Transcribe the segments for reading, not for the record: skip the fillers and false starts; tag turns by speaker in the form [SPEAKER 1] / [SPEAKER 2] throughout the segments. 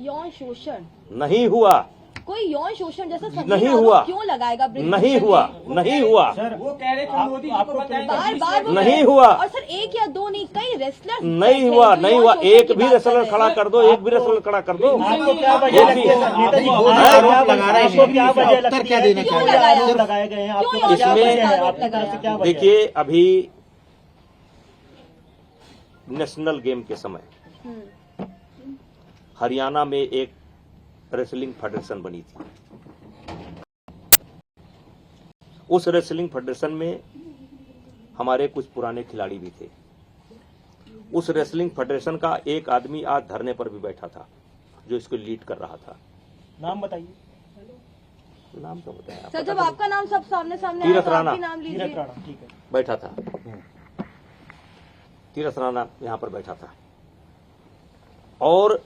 [SPEAKER 1] यौन शोषण
[SPEAKER 2] नहीं हुआ,
[SPEAKER 1] कोई यौन शोषण जैसा
[SPEAKER 2] नहीं हुआ,
[SPEAKER 1] क्यों लगाएगा?
[SPEAKER 2] नहीं हुआ, नहीं हुआ
[SPEAKER 3] सर वो कह रहे थे मोदी जी को बताएंगे,
[SPEAKER 1] बार बार वो
[SPEAKER 2] नहीं हुआ।
[SPEAKER 1] और सर एक या दो नहीं, कई रेसलर
[SPEAKER 2] नहीं हुआ, नहीं हुआ। एक भी रेसलर खड़ा कर दो, एक भी रेसलर खड़ा कर दो।
[SPEAKER 3] आपको क्या वजह लगती है? आरोप लगा रहे हैं, आपको क्या वजह लगती है?
[SPEAKER 1] क्यों
[SPEAKER 3] लगाए गए हैं आपको? क्या
[SPEAKER 2] इसमें
[SPEAKER 3] वजह है? आपकी तरफ से क्या वजह है?
[SPEAKER 2] देखिए, अभी नेशनल गेम के समय हरियाणा में एक रेसलिंग फेडरेशन बनी थी। उस रेसलिंग फेडरेशन में हमारे कुछ पुराने खिलाड़ी भी थे। उस रेसलिंग फेडरेशन का एक आदमी आज धरने पर भी बैठा था, जो इसको लीड कर रहा था।
[SPEAKER 3] नाम बताइए।
[SPEAKER 2] नाम तो बताया
[SPEAKER 1] सर, जब आपका नाम सब सामने सामने
[SPEAKER 2] तीरथ
[SPEAKER 1] आया तो
[SPEAKER 2] राणा।
[SPEAKER 1] आपकी नाम लीजिए।
[SPEAKER 3] तीरथ राणा, ठीक है।
[SPEAKER 2] बैठा था, तीरथ राणा यहाँ पर बैठा था। और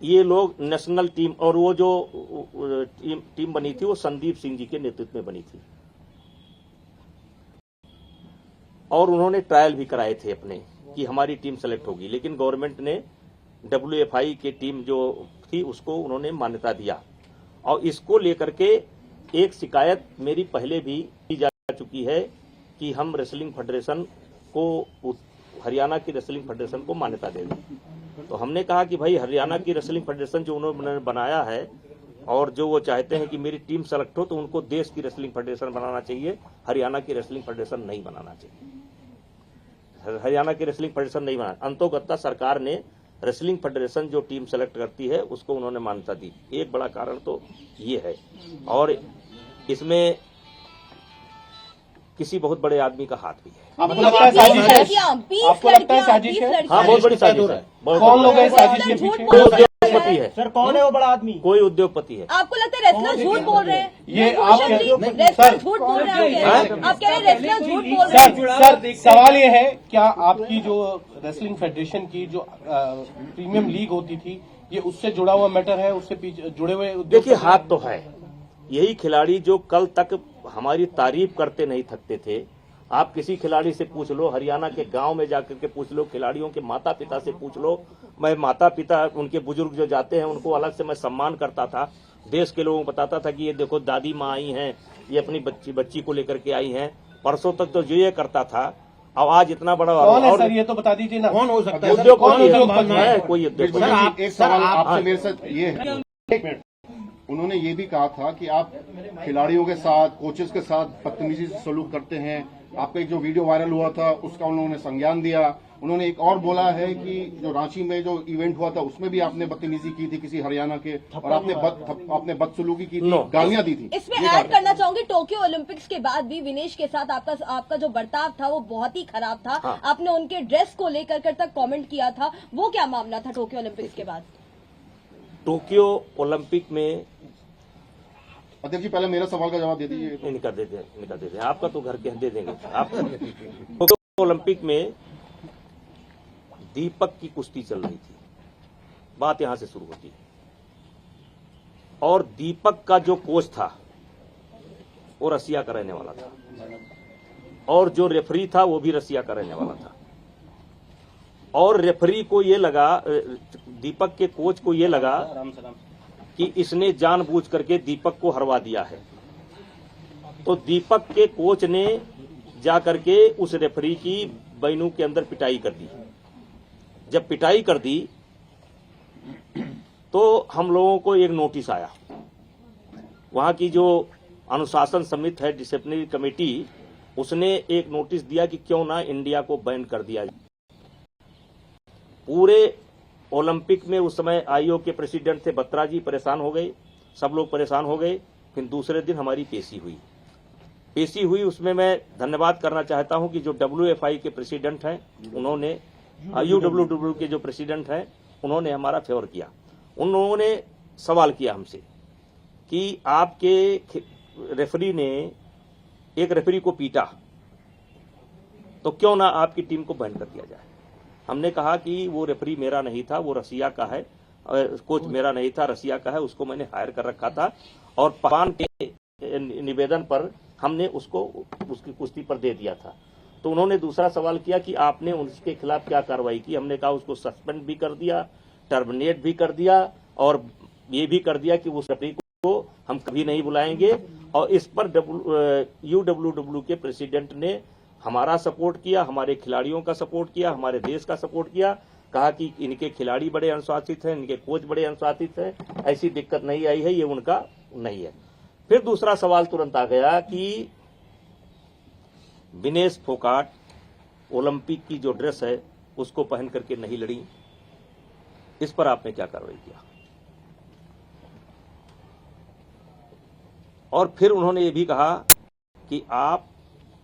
[SPEAKER 2] ये लोग नेशनल टीम, और वो जो टीम बनी थी वो संदीप सिंह जी के नेतृत्व में बनी थी, और उन्होंने ट्रायल भी कराए थे अपने कि हमारी टीम सेलेक्ट होगी, लेकिन गवर्नमेंट ने WFI की टीम जो थी उसको उन्होंने मान्यता दिया। और इसको लेकर के एक शिकायत मेरी पहले भी की जा चुकी है कि हम रेसलिंग फेडरेशन को, हरियाणा की रेसलिंग फेडरेशन को मान्यता दे दें। तो हमने कहा कि भाई हरियाणा की रेसलिंग फेडरेशन जो उन्होंने बनाया है और जो वो चाहते हैं कि मेरी टीम सेलेक्ट हो, तो उनको देश की रेसलिंग फेडरेशन बनाना चाहिए, हरियाणा की रेसलिंग फेडरेशन नहीं बनाना चाहिए। हरियाणा की रेसलिंग फेडरेशन नहीं बना, अंतोगत्ता सरकार ने रेसलिंग फेडरेशन जो टीम सेलेक्ट करती है उसको उन्होंने मान्यता दी। एक बड़ा कारण तो ये है, और इसमें किसी बहुत बड़े आदमी का हाथ भी है।
[SPEAKER 3] आपको लगता है साजिश है? आपको लगता है साजिश है?
[SPEAKER 2] हाँ, बहुत बड़ी साजिश है।
[SPEAKER 3] कौन लोग हैं साजिश के पीछे?
[SPEAKER 2] कोई उद्योगपति है।
[SPEAKER 3] सर कौन है वो बड़ा आदमी?
[SPEAKER 2] कोई उद्योगपति है।
[SPEAKER 1] आपको लगता है रेसलर झूठ बोल रहे हैं?
[SPEAKER 3] ये आप
[SPEAKER 1] रेसलर झूठ बोल रहे हैं? आप कह रहे हैं रेसलर झूठ बोल रहे हैं?
[SPEAKER 3] सर सवाल ये है, क्या आपकी जो रेसलिंग फेडरेशन की जो प्रीमियम लीग होती थी, ये उससे जुड़ा हुआ मैटर है? उससे पीछे जुड़े हुए
[SPEAKER 2] देखिए, हाथ तो है। यही खिलाड़ी जो कल तक हमारी तारीफ करते नहीं थकते थे, आप किसी खिलाड़ी से पूछ लो, हरियाणा के गांव में जाकर के पूछ लो, खिलाड़ियों के माता पिता से पूछ लो। मैं माता पिता, उनके बुजुर्ग जो जाते हैं उनको अलग से मैं सम्मान करता था। देश के लोगों को बताता था कि ये देखो दादी माँ आई हैं, ये अपनी बच्ची को लेकर के आई हैं। परसों तक तो जो ये करता था, अब आज इतना बड़ा
[SPEAKER 3] कौन है सर? ये तो बता दीजिए ना।
[SPEAKER 4] कौन हो सकता है?
[SPEAKER 2] उद्योगपति है, कोई उद्योगपति।
[SPEAKER 4] एक सवाल आपसे मेरे साथ ये है, एक मिनट। उन्होंने ये भी कहा था कि आप खिलाड़ियों के साथ, कोचेस के साथ बदतमीजी से सलूक करते हैं। आपका एक जो वीडियो वायरल हुआ था उसका उन्होंने संज्ञान दिया। उन्होंने एक और बोला है कि जो रांची में जो इवेंट हुआ था उसमें भी आपने बदतमीजी की थी किसी हरियाणा के, और आपने बदसलूकी की थी, गालियां दी थी।
[SPEAKER 1] इसमें ऐड करना चाहूंगी, टोक्यो ओलंपिक्स के बाद भी विनेश के साथ आपका जो बर्ताव था वो बहुत ही खराब था।
[SPEAKER 2] हाँ।
[SPEAKER 1] आपने उनके ड्रेस को लेकर तक कमेंट किया था, वो क्या मामला था टोक्यो ओलंपिक्स के बाद?
[SPEAKER 2] टोक्यो ओलंपिक में,
[SPEAKER 4] अध्यक्ष जी पहले मेरा सवाल का जवाब दे दीजिए।
[SPEAKER 2] निकाल देते हैं, आपका तो घर के दे देंगे आप। टोक्यो ओलंपिक में दीपक की कुश्ती चल रही थी, बात यहां से शुरू होती है। और दीपक का जो कोच था वो रसिया का रहने वाला था, और जो रेफरी था वो भी रसिया का रहने वाला था। और रेफरी को ये लगा, दीपक के कोच को ये लगा कि इसने जानबूझ करके दीपक को हरवा दिया है। तो दीपक के कोच ने जाकर के उस रेफरी की बैनू के अंदर पिटाई कर दी। जब पिटाई कर दी तो हम लोगों को एक नोटिस आया, वहां की जो अनुशासन समिति है, डिसिप्लिनरी कमेटी, उसने एक नोटिस दिया कि क्यों ना इंडिया को बैन कर दिया जाए। पूरे ओलंपिक में उस समय आईओ के प्रेसिडेंट थे बत्रा जी, परेशान हो गए, सब लोग परेशान हो गए। फिर दूसरे दिन हमारी पेशी हुई। उसमें मैं धन्यवाद करना चाहता हूं कि जो WFI के प्रेसिडेंट हैं उन्होंने, UWW के जो प्रेसिडेंट हैं उन्होंने हमारा फेवर किया। उन्होंने सवाल किया हमसे कि आपके रेफरी ने एक रेफरी को पीटा, तो क्यों ना आपकी टीम को बैन कर दिया जाए। हमने कहा कि वो रेफरी मेरा नहीं था, वो रसिया का है, कोच मेरा नहीं था, रसिया का है, उसको मैंने हायर कर रखा था, और पहलवान के निवेदन पर हमने उसको उसकी कुश्ती पर दे दिया था। तो उन्होंने दूसरा सवाल किया कि आपने उसके खिलाफ क्या कार्रवाई की। हमने कहा उसको सस्पेंड भी कर दिया, टर्मिनेट भी कर दिया, और ये भी कर दिया कि उस रेफरी को हम कभी नहीं बुलाएंगे। और इस पर UWW के प्रेसिडेंट ने हमारा सपोर्ट किया, हमारे खिलाड़ियों का सपोर्ट किया, हमारे देश का सपोर्ट किया, कहा कि इनके खिलाड़ी बड़े अनुशासित हैं, इनके कोच बड़े अनुशासित हैं, ऐसी दिक्कत नहीं आई है, ये उनका नहीं है। फिर दूसरा सवाल तुरंत आ गया कि विनेश फोगाट ओलंपिक की जो ड्रेस है उसको पहन करके नहीं लड़ी, इस पर आपने क्या कार्रवाई किया? और फिर उन्होंने ये भी कहा कि आप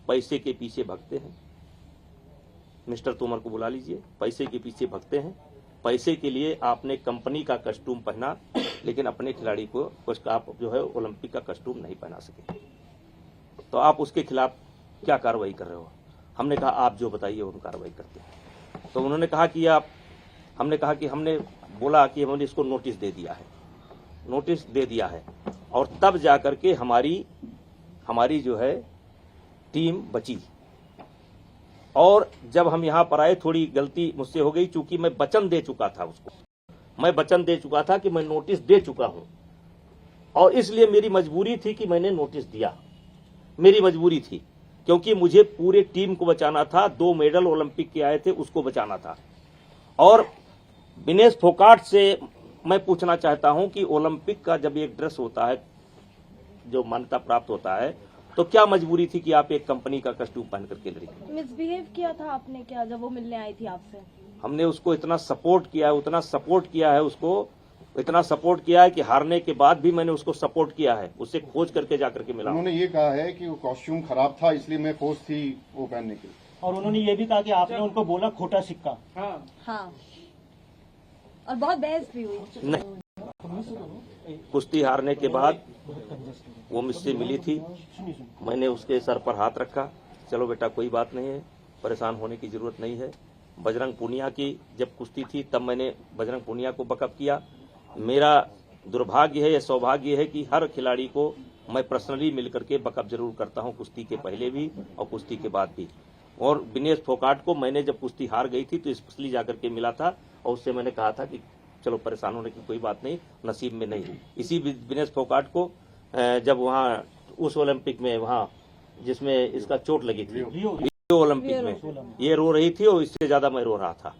[SPEAKER 2] पैसे के पीछे भगते हैं। मिस्टर तोमर को बुला लीजिए, पैसे के पीछे भगते हैं, पैसे के लिए आपने कंपनी का कस्टूम पहना, लेकिन अपने खिलाड़ी को कुछ आप जो है ओलंपिक का कस्टूम नहीं पहना सके, तो आप उसके खिलाफ क्या कार्रवाई कर रहे हो? हमने कहा आप जो बताइए हम कार्रवाई करते हैं। तो उन्होंने कहा कि हमने कहा कि हमने बोला कि हमने इसको नोटिस दे दिया है और तब जाकर के हमारी जो है टीम बची। और जब हम यहां पर आए थोड़ी गलती मुझसे हो गई, चूंकि मैं वचन दे चुका था उसको, मैं वचन दे चुका था कि मैं नोटिस दे चुका हूं, और इसलिए मेरी मजबूरी थी कि मैंने नोटिस दिया। मेरी मजबूरी थी क्योंकि मुझे पूरे टीम को बचाना था, 2 मेडल ओलंपिक के आए थे उसको बचाना था। और विनेश फोगाट से मैं पूछना चाहता हूं कि ओलंपिक का जब एक ड्रेस होता है जो मान्यता प्राप्त होता है, तो क्या मजबूरी थी कि आप एक कंपनी का कस्टूम पहन करके लड़ी?
[SPEAKER 1] मिसबिहेव किया था आपने क्या जब वो मिलने आई थी आपसे?
[SPEAKER 2] हमने उसको इतना सपोर्ट किया है, उतना सपोर्ट किया है उसको, इतना सपोर्ट किया है कि हारने के बाद भी मैंने उसको सपोर्ट किया है, उससे खोज करके जाकर के मिला।
[SPEAKER 4] उन्होंने ये कहा है कि वो कॉस्ट्यूम खराब था इसलिए मैं फोर्स थी वो पहनने के लिए,
[SPEAKER 5] और उन्होंने ये भी कहा कि आपने उनको बोला खोटा सिक्का।
[SPEAKER 1] हाँ, और बहुत बहस भी हुई।
[SPEAKER 2] नहीं, कुश्ती हारने के बाद वो मुझसे मिली थी, मैंने उसके सर पर हाथ रखा, चलो बेटा कोई बात नहीं है, परेशान होने की जरूरत नहीं है। बजरंग पूनिया की जब कुश्ती थी तब मैंने बजरंग पूनिया को बकअप किया। मेरा दुर्भाग्य है या सौभाग्य है कि हर खिलाड़ी को मैं पर्सनली मिलकर के बकअप जरूर करता हूं, कुश्ती के पहले भी और कुश्ती के बाद भी। और विनेश फोगाट को मैंने जब कुश्ती हार गई थी तो स्पेशली जाकर के मिला था और उससे मैंने कहा था कि चलो परेशान होने की कोई बात नहीं, नसीब में नहीं। इसी विनेश फोगाट को जब वहाँ उस ओलंपिक में वहाँ जिसमें इसका चोट लगी थी, रियो ओलंपिक में, ये रो रही थी और इससे ज्यादा मैं रो रहा था।